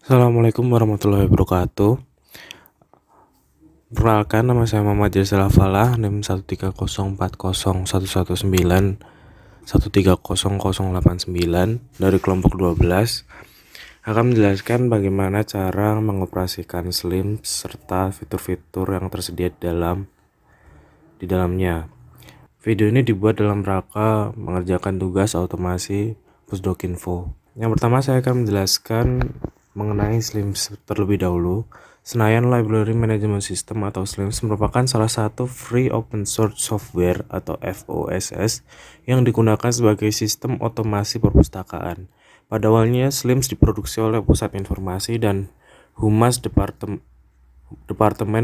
Assalamualaikum warahmatullahi wabarakatuh. Perkenalkan, nama saya Muhammad Jazal Falah, NIM 130401191300089 dari kelompok 12, akan menjelaskan bagaimana cara mengoperasikan Slims serta fitur-fitur yang tersedia di dalamnya. Video ini dibuat dalam rangka mengerjakan tugas otomasi Pusdokinfo. Yang pertama, saya akan menjelaskan mengenai Slims terlebih dahulu. Senayan Library Management System atau Slims merupakan salah satu free open source software atau FOSS yang digunakan sebagai sistem otomasi perpustakaan. Pada awalnya, Slims diproduksi oleh Pusat Informasi dan Humas Departemen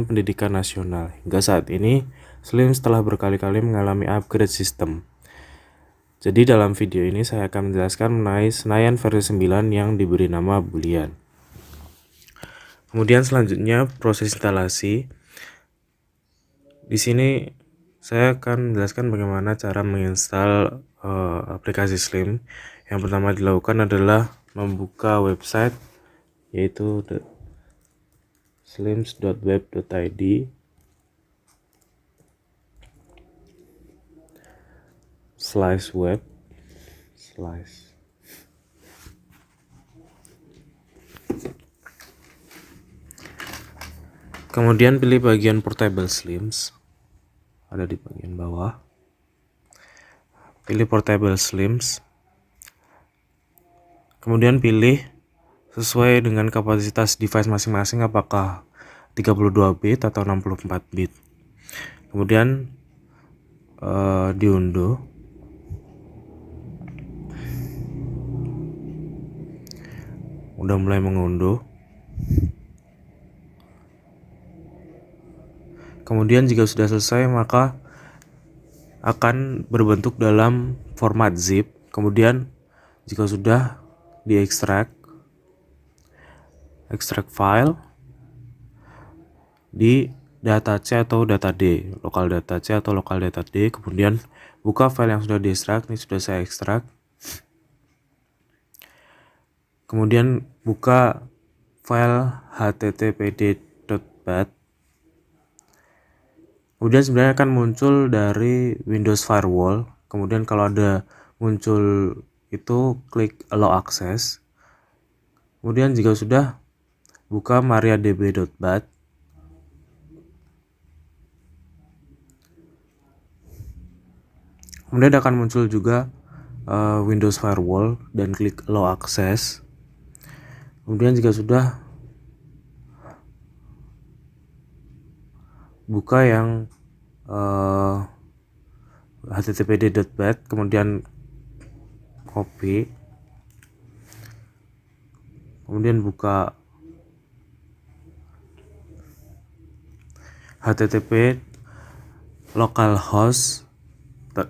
Pendidikan Nasional. Hingga saat ini, Slims telah berkali-kali mengalami upgrade sistem. Jadi dalam video ini saya akan menjelaskan mengenai Senayan versi 9 yang diberi nama Boolean. Kemudian selanjutnya proses instalasi. Di sini saya akan menjelaskan bagaimana cara menginstal aplikasi Slim. Yang pertama dilakukan adalah membuka website yaitu slims.web.id. /web/ Kemudian pilih bagian Portable Slims, ada di bagian bawah. Pilih Portable Slims. Kemudian pilih sesuai dengan kapasitas device masing-masing, apakah 32 bit atau 64 bit. Kemudian diunduh. Udah mulai mengunduh. Kemudian jika sudah selesai, maka akan berbentuk dalam format zip. Kemudian jika sudah diekstrak file di data C atau data D, lokal data C atau lokal data D. Kemudian buka file yang sudah diekstrak. Ini sudah saya ekstrak. Kemudian buka file httpd.bat. Kemudian sebenarnya akan muncul dari Windows Firewall. Kemudian kalau ada muncul itu, klik Allow Access. Kemudian jika sudah, buka mariadb.bat. Kemudian akan muncul juga Windows Firewall dan klik Allow Access. Kemudian jika sudah, buka yang httpd.bat, kemudian copy, kemudian buka http localhost .2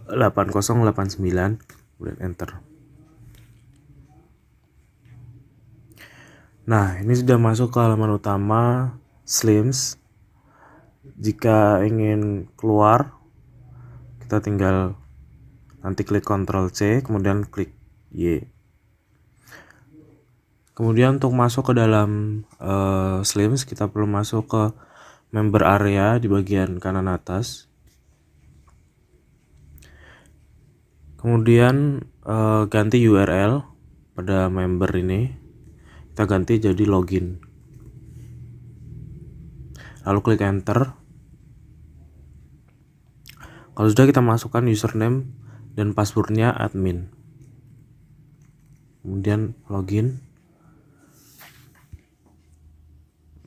8089, kemudian enter. Nah, ini sudah masuk ke halaman utama Slims. Jika ingin keluar, kita tinggal nanti klik Ctrl C, kemudian klik Y. Kemudian untuk masuk ke dalam Slims, kita perlu masuk ke member area di bagian kanan atas. Kemudian ganti URL pada member ini, kita ganti jadi login. Lalu klik enter. Kalau sudah, kita masukkan username dan passwordnya admin. Kemudian login.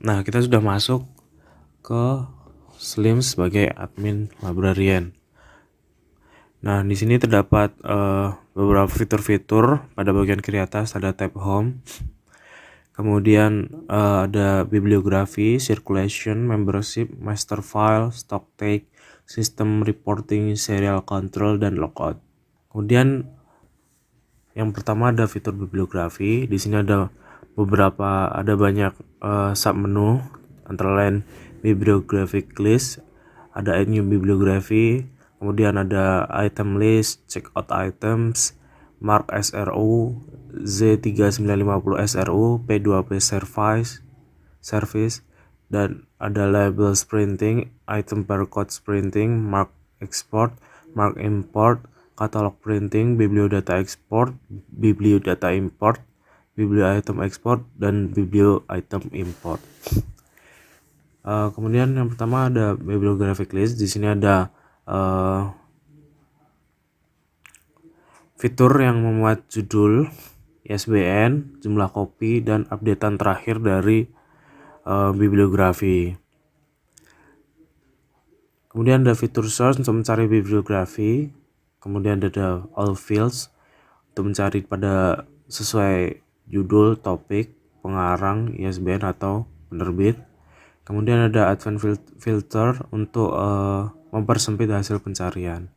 Nah, kita sudah masuk ke Slims sebagai admin librarian. Nah, di sini terdapat beberapa fitur-fitur. Pada bagian kiri atas ada tab home. Kemudian ada bibliografi, circulation, membership, master file, stock take, system reporting, serial control, dan logout. Kemudian yang pertama ada fitur bibliografi. Di sini ada banyak submenu, antara lain bibliographic list, ada add new bibliography, kemudian ada item list, checkout items, Mark SRU, Z3950 SRU, P2P Service, dan ada label printing, item barcode printing, mark export, mark import, katalog printing, bibliodata export, bibliodata import, biblioitem export, dan biblioitem import. Kemudian yang pertama ada bibliographic list. Di sini ada fitur yang memuat judul, ISBN, jumlah kopi, dan updatean terakhir dari bibliografi. Kemudian ada fitur search untuk mencari bibliografi. Kemudian ada all fields untuk mencari pada sesuai judul, topik, pengarang, ISBN atau penerbit. Kemudian ada advanced filter untuk mempersempit hasil pencarian.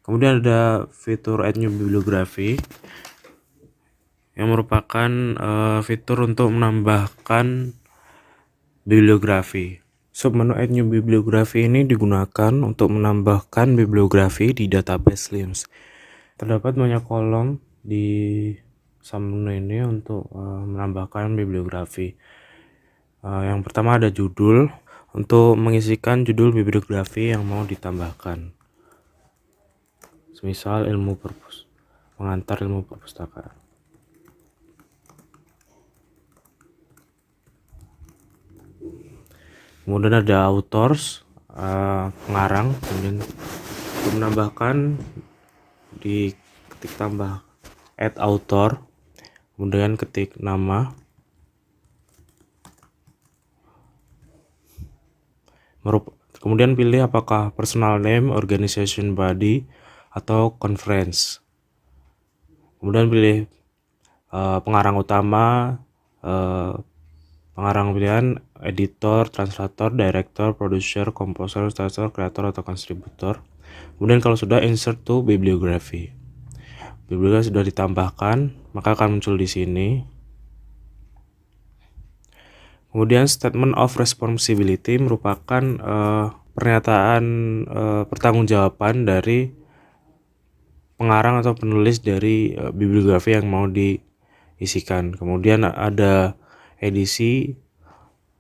Kemudian ada fitur add new bibliography yang merupakan fitur untuk menambahkan bibliografi. Submenu add new bibliografi ini digunakan untuk menambahkan bibliografi di database LIMS. Terdapat banyak kolom di submenu ini untuk menambahkan bibliografi. Yang pertama ada judul, untuk mengisikan judul bibliografi yang mau ditambahkan. Misal pengantar ilmu perpustakaan. Kemudian ada authors, pengarang. Kemudian untuk menambahkan ketik tambah add author, kemudian ketik nama, kemudian pilih apakah personal name, organization body, atau conference. Kemudian pilih pengarang utama, pengarang pilihan, editor, translator, director, producer, composer, illustrator, kreator, atau kontributor. Kemudian kalau sudah, insert to bibliography. Bibliografi sudah ditambahkan, maka akan muncul di sini. Kemudian statement of responsibility merupakan pernyataan pertanggungjawaban dari pengarang atau penulis dari bibliografi yang mau diisikan. Kemudian ada edisi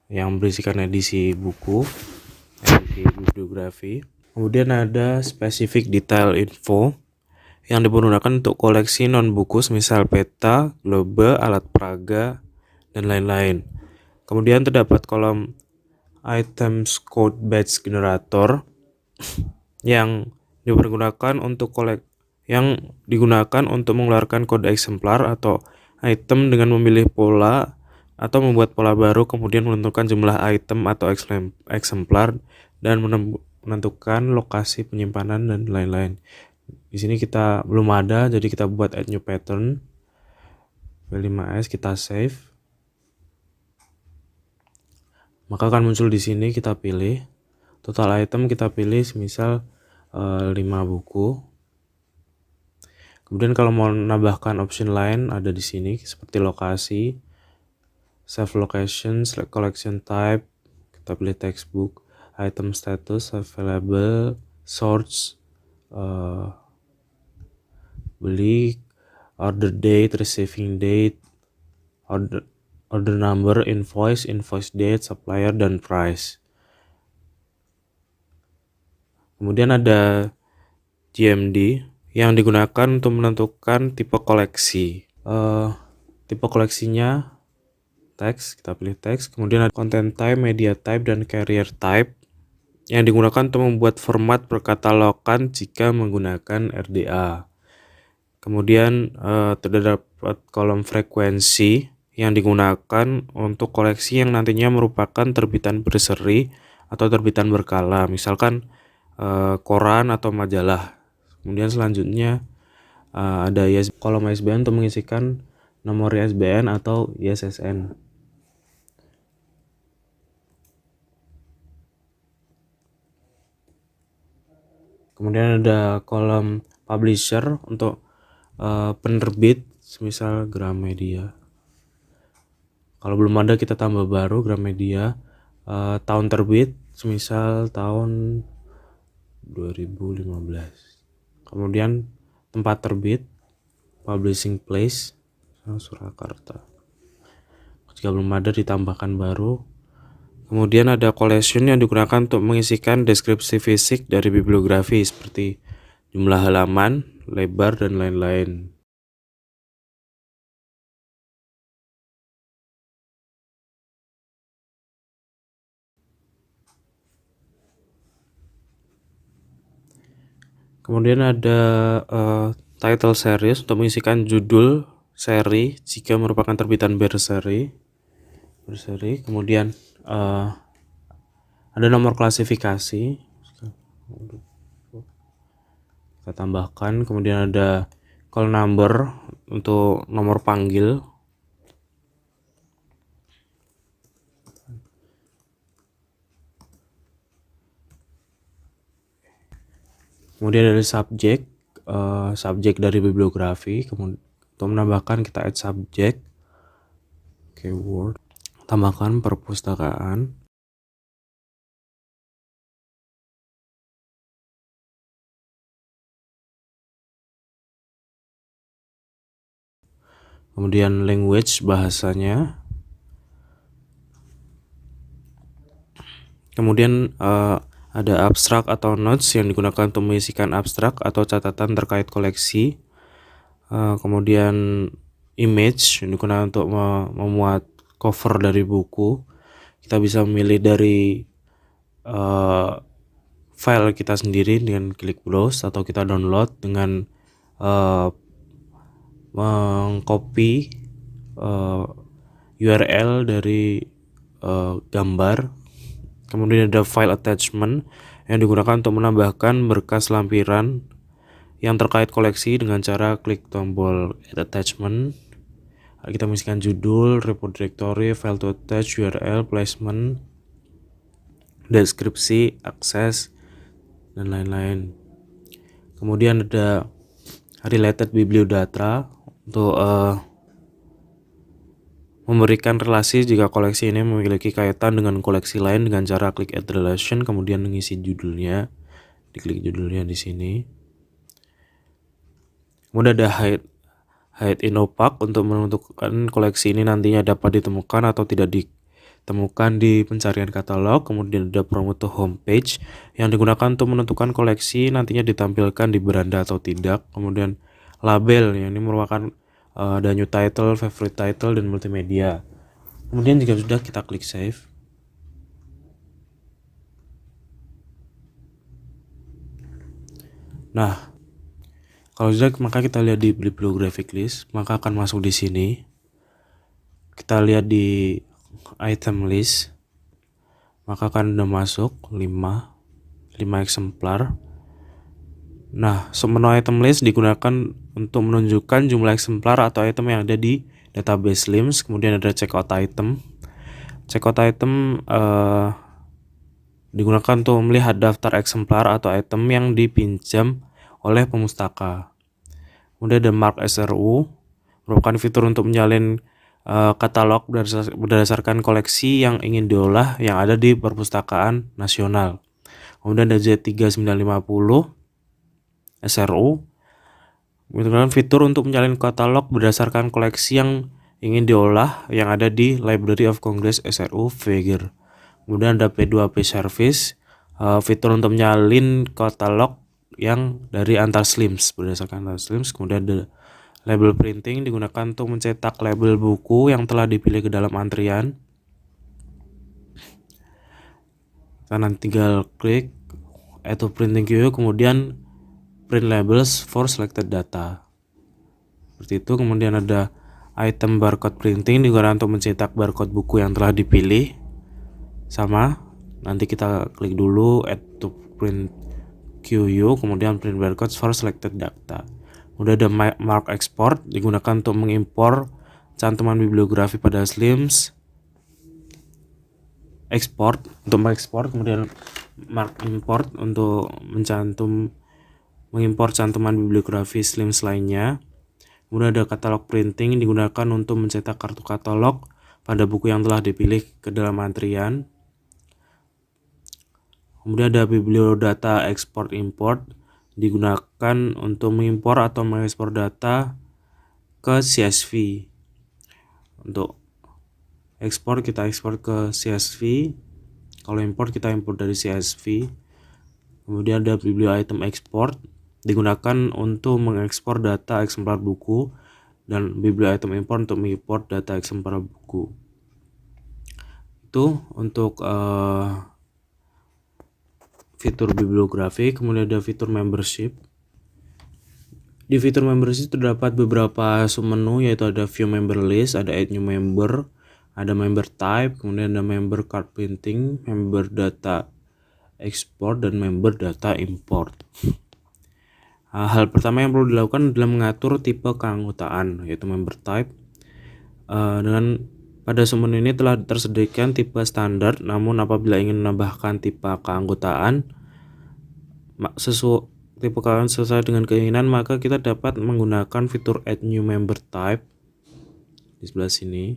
yang berisikan edisi buku, edisi bibliografi. Kemudian ada specific detail info yang dipergunakan untuk koleksi non buku, misal peta, globe, alat peraga, dan lain-lain. Kemudian terdapat kolom items code batch generator yang digunakan untuk mengeluarkan kode eksemplar atau item dengan memilih pola atau membuat pola baru, kemudian menentukan jumlah item atau eksemplar, dan menentukan lokasi penyimpanan dan lain-lain. Di sini kita belum ada, jadi kita buat add new pattern. V5S kita save. Maka akan muncul di sini, kita pilih total item, kita pilih misal 5 buku. Kemudian kalau mau menambahkan option lain ada di sini seperti lokasi, save location, select collection type, kita pilih textbook, item status, available, source, beli, order date, receiving date, order number, invoice date, supplier, dan price. Kemudian ada GMD yang digunakan untuk menentukan tipe koleksi. Tipe koleksinya teks, kita pilih teks. Kemudian ada content type, media type, dan carrier type yang digunakan untuk membuat format perkatalogan jika menggunakan RDA. Kemudian terdapat kolom frekuensi yang digunakan untuk koleksi yang nantinya merupakan terbitan berseri atau terbitan berkala, misalkan koran atau majalah. Kemudian selanjutnya ada kolom ISBN untuk mengisikan nomor ISBN atau ISSN. Kemudian ada kolom publisher untuk penerbit, misal Gramedia. Kalau belum ada kita tambah baru Gramedia. Tahun terbit, misal tahun 2015. Kemudian tempat terbit, publishing place, Surakarta. Jika belum ada ditambahkan baru. Kemudian ada collection yang digunakan untuk mengisikan deskripsi fisik dari bibliografi seperti jumlah halaman, lebar, dan lain-lain. Kemudian ada title series untuk mengisikan judul seri jika merupakan terbitan berseri. Kemudian ada nomor klasifikasi, kita tambahkan. Kemudian ada call number untuk nomor panggil. Kemudian ada subjek dari bibliografi. Kemudian untuk menambahkan kita add subjek, keyword, tambahkan perpustakaan. Kemudian language, bahasanya. Kemudian ada abstrak atau notes yang digunakan untuk mengisikan abstrak atau catatan terkait koleksi. Kemudian image yang digunakan untuk memuat cover dari buku. Kita bisa memilih dari file kita sendiri dengan klik browse, atau kita download dengan mengcopy URL dari gambar. Kemudian ada file attachment yang digunakan untuk menambahkan berkas lampiran yang terkait koleksi dengan cara klik tombol add attachment. Kita mengisikan judul, report directory, file to attach, URL, placement, deskripsi, akses, dan lain-lain. Kemudian ada related bibliodata untuk memberikan relasi jika koleksi ini memiliki kaitan dengan koleksi lain dengan cara klik add relation, kemudian mengisi judulnya, diklik judulnya di sini. Kemudian ada hide in opaque untuk menentukan koleksi ini nantinya dapat ditemukan atau tidak ditemukan di pencarian katalog. Kemudian ada promote to homepage yang digunakan untuk menentukan koleksi nantinya ditampilkan di beranda atau tidak. Kemudian label, yang ini merupakan ada new title, favorite title, dan multimedia. Kemudian jika sudah, kita klik save. Nah, kalau sudah, maka kita lihat di bibliographic list, maka akan masuk di sini. Kita lihat di item list, maka akan udah masuk 5 eksemplar. Nah, menu item list digunakan untuk menunjukkan jumlah eksemplar atau item yang ada di database LIMS. Kemudian ada checkout item. Checkout item digunakan untuk melihat daftar eksemplar atau item yang dipinjam oleh pemustaka. Kemudian ada mark SRU, merupakan fitur untuk menyalin katalog berdasarkan koleksi yang ingin diolah yang ada di perpustakaan nasional. Kemudian ada Z3950 SRU, merupakan fitur untuk menyalin katalog berdasarkan koleksi yang ingin diolah yang ada di Library of Congress SRU Figure. Kemudian ada P2P service, fitur untuk menyalin katalog yang dari antar SLIMS berdasarkan antar SLIMS. Kemudian ada label printing, digunakan untuk mencetak label buku yang telah dipilih ke dalam antrian. Kita nanti tinggal klik add to printing queue, kemudian print labels for selected data. Seperti itu. Kemudian ada item barcode printing, digunakan untuk mencetak barcode buku yang telah dipilih. Sama, nanti kita klik dulu add to print queue, kemudian print barcodes for selected data. Kemudian ada mark export, digunakan untuk mengimpor cantuman bibliografi pada SLIMS. Export untuk mengekspor, kemudian mark import untuk mengimpor cantuman bibliografi SLIMS lainnya. Kemudian ada katalog printing, digunakan untuk mencetak kartu katalog pada buku yang telah dipilih ke dalam antrian. Kemudian ada bibliodata export import, digunakan untuk mengimpor atau mengekspor data ke CSV. Untuk ekspor kita ekspor ke CSV, kalau import kita import dari CSV. Kemudian ada biblioitem export, digunakan untuk mengekspor data eksemplar buku, dan biblioitem import untuk mengimport data eksemplar buku. Itu untuk fitur bibliografi. Kemudian ada fitur membership. Di fitur membership terdapat beberapa submenu, yaitu ada view member list, ada add new member, ada member type, kemudian ada member card printing, member data export, dan member data import. Hal pertama yang perlu dilakukan adalah mengatur tipe keanggotaan, yaitu member type. Dengan pada submenu ini telah tersediakan tipe standar, namun apabila ingin menambahkan tipe keanggotaan sesuai dengan keinginan, maka kita dapat menggunakan fitur add new member type di sebelah sini.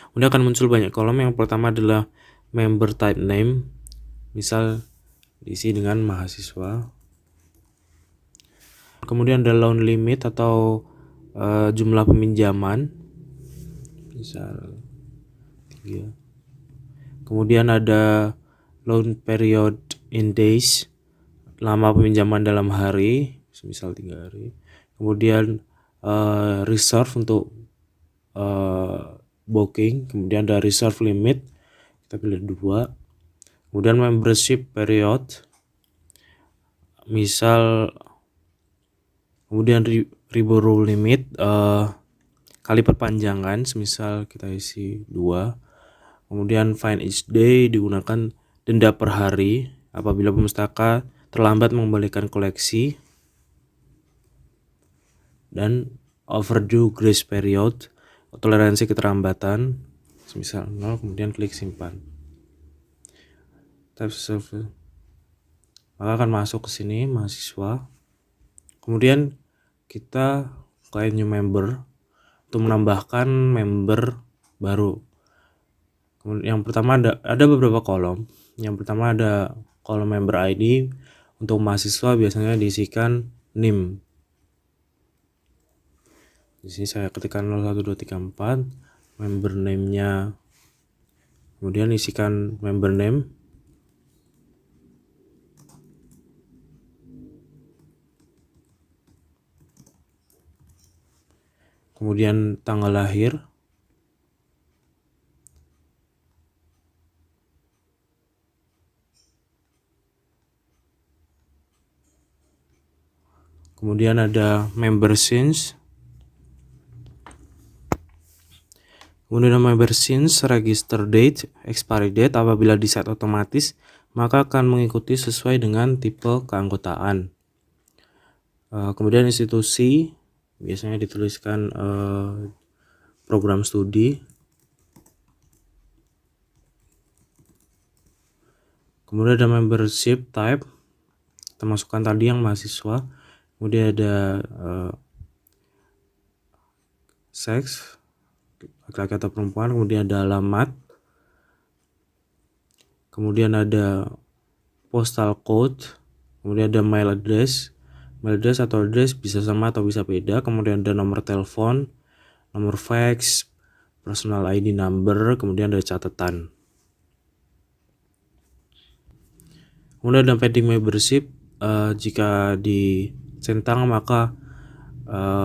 Kemudian akan muncul banyak kolom. Yang pertama adalah member type name, misal diisi dengan mahasiswa. Kemudian ada loan limit atau jumlah peminjaman, misal 3. Kemudian ada loan period in days, lama peminjaman dalam hari, misal 3 hari. Kemudian reserve untuk booking. Kemudian ada reserve limit, kita pilih 2. Kemudian membership period, misal. Kemudian reborrow limit, kali perpanjangan, semisal kita isi 2. Kemudian fine each day, digunakan denda per hari apabila pemustaka terlambat mengembalikan koleksi. Dan overdue grace period, toleransi keterlambatan, semisal 0. Kemudian klik simpan. Type server, maka akan masuk ke sini mahasiswa. Kemudian kita ke new member untuk menambahkan member baru. Yang pertama ada beberapa kolom. Yang pertama ada kolom member ID. Untuk mahasiswa biasanya diisikan NIM. Di sini saya ketikkan 012344, member name-nya. Kemudian isikan member name. Kemudian tanggal lahir. Kemudian ada member since. Kemudian member since, register date, expiry date. Apabila di set otomatis, maka akan mengikuti sesuai dengan tipe keanggotaan. Kemudian institusi, biasanya dituliskan program studi. Kemudian ada membership type, kita masukkan tadi yang mahasiswa. Kemudian ada sex, laki-laki atau perempuan. Kemudian ada alamat. Kemudian ada postal code. Kemudian ada mail address. Mail address atau address bisa sama atau bisa beda. Kemudian ada nomor telepon, nomor fax, personal ID number. Kemudian ada catatan. Kemudian ada pending membership. Jika dicentang maka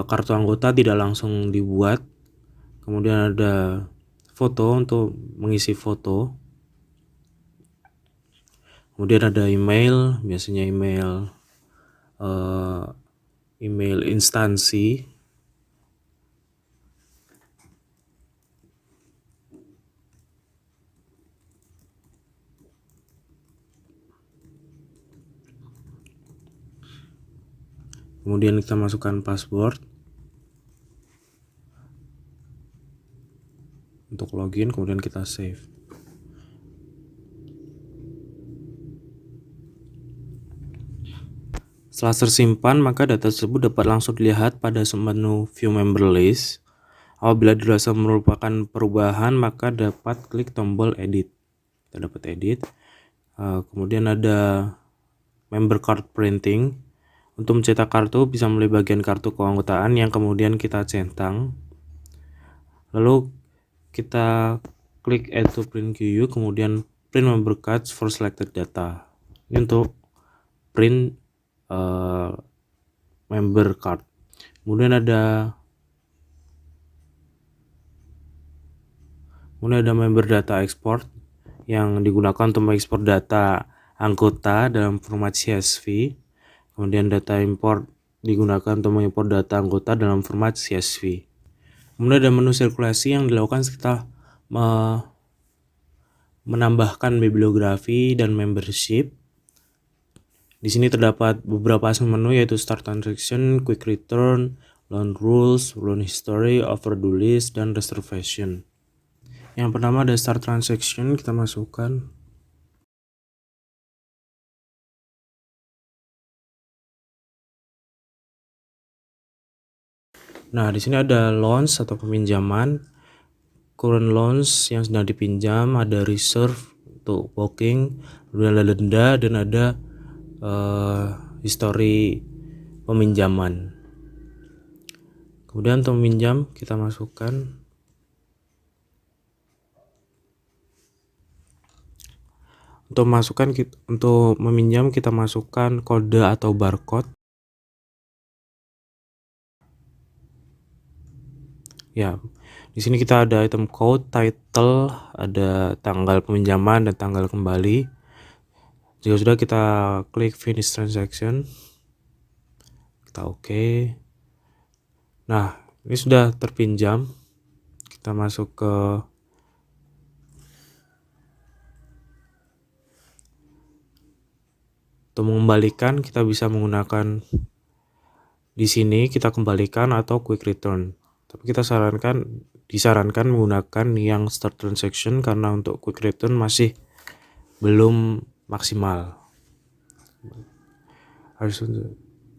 kartu anggota tidak langsung dibuat. Kemudian ada foto untuk mengisi foto. Kemudian ada email, biasanya email instansi. Kemudian kita masukkan password untuk login, kemudian kita save. Setelah tersimpan, maka data tersebut dapat langsung dilihat pada menu view member list. Apabila dirasa merupakan perubahan, maka dapat klik tombol edit. Kita dapat edit. Kemudian ada member card printing. Untuk mencetak kartu bisa mulai bagian kartu keanggotaan yang kemudian kita centang. Lalu kita klik add to print queue, kemudian print member cards for selected data. Ini untuk print member card. Kemudian ada member data export yang digunakan untuk mengekspor data anggota dalam format CSV. Kemudian data import digunakan untuk mengimpor data anggota dalam format CSV. Kemudian ada menu sirkulasi yang dilakukan setelah menambahkan bibliografi dan membership. Di sini terdapat beberapa menu yaitu start transaction, quick return, loan rules, loan history, overdue list, dan reservation. Yang pertama ada start transaction, kita masukkan. Nah, di sini ada loans atau peminjaman, current loans yang sedang dipinjam, ada reserve untuk booking, kemudian ada denda, dan ada history peminjaman. Kemudian untuk meminjam kita masukkan. Untuk meminjam kita masukkan kode atau barcode. Ya, di sini kita ada item code, title, ada tanggal peminjaman dan tanggal kembali. Jika sudah, kita klik finish transaction. Kita oke. Nah, ini sudah terpinjam. Kita masuk ke untuk mengembalikan, kita bisa menggunakan di sini kita kembalikan atau quick return. Tapi kita disarankan menggunakan yang start transaction karena untuk quick return masih belum maksimal.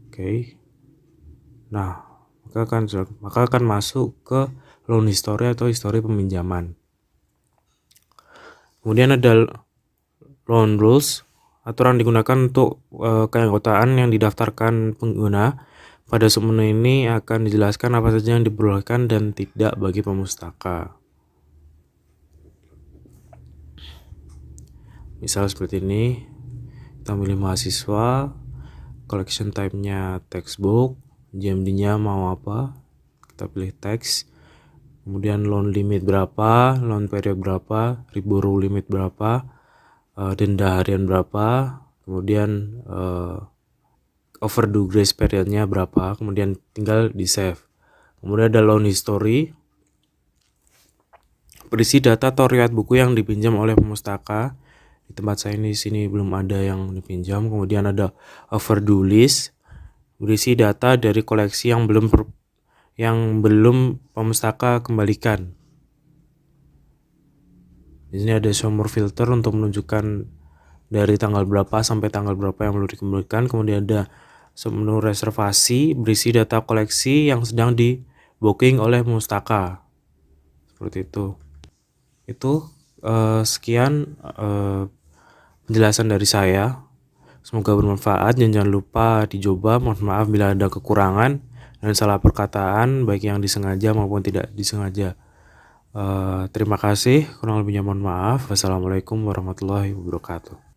Oke. Nah, maka akan masuk ke loan history atau histori peminjaman. Kemudian ada loan rules, aturan digunakan untuk keanggotaan yang didaftarkan pengguna. Pada submenu ini akan dijelaskan apa saja yang diperbolehkan dan tidak bagi pemustaka. Misal seperti ini, kita pilih mahasiswa, collection type-nya textbook, JMD-nya mau apa, kita pilih teks, kemudian loan limit berapa, loan period berapa, reborrow limit berapa, denda harian berapa, kemudian overdue grace periodnya berapa, kemudian tinggal di save. Kemudian ada loan history, berisi data atau riwayat buku yang dipinjam oleh pemustaka. Di tempat saya ini sini belum ada yang dipinjam. Kemudian ada overdue list, berisi data dari koleksi yang belum pemustaka kembalikan. Di sini ada show more filter untuk menunjukkan dari tanggal berapa sampai tanggal berapa yang perlu dikembalikan. Kemudian ada menu reservasi, berisi data koleksi yang sedang di booking oleh pemustaka. Seperti itu. Sekian penjelasan dari saya. Semoga bermanfaat dan jangan lupa dicoba. Mohon maaf bila ada kekurangan dan salah perkataan baik yang disengaja maupun tidak disengaja. Terima kasih, kurang lebihnya mohon maaf. Wassalamualaikum warahmatullahi wabarakatuh.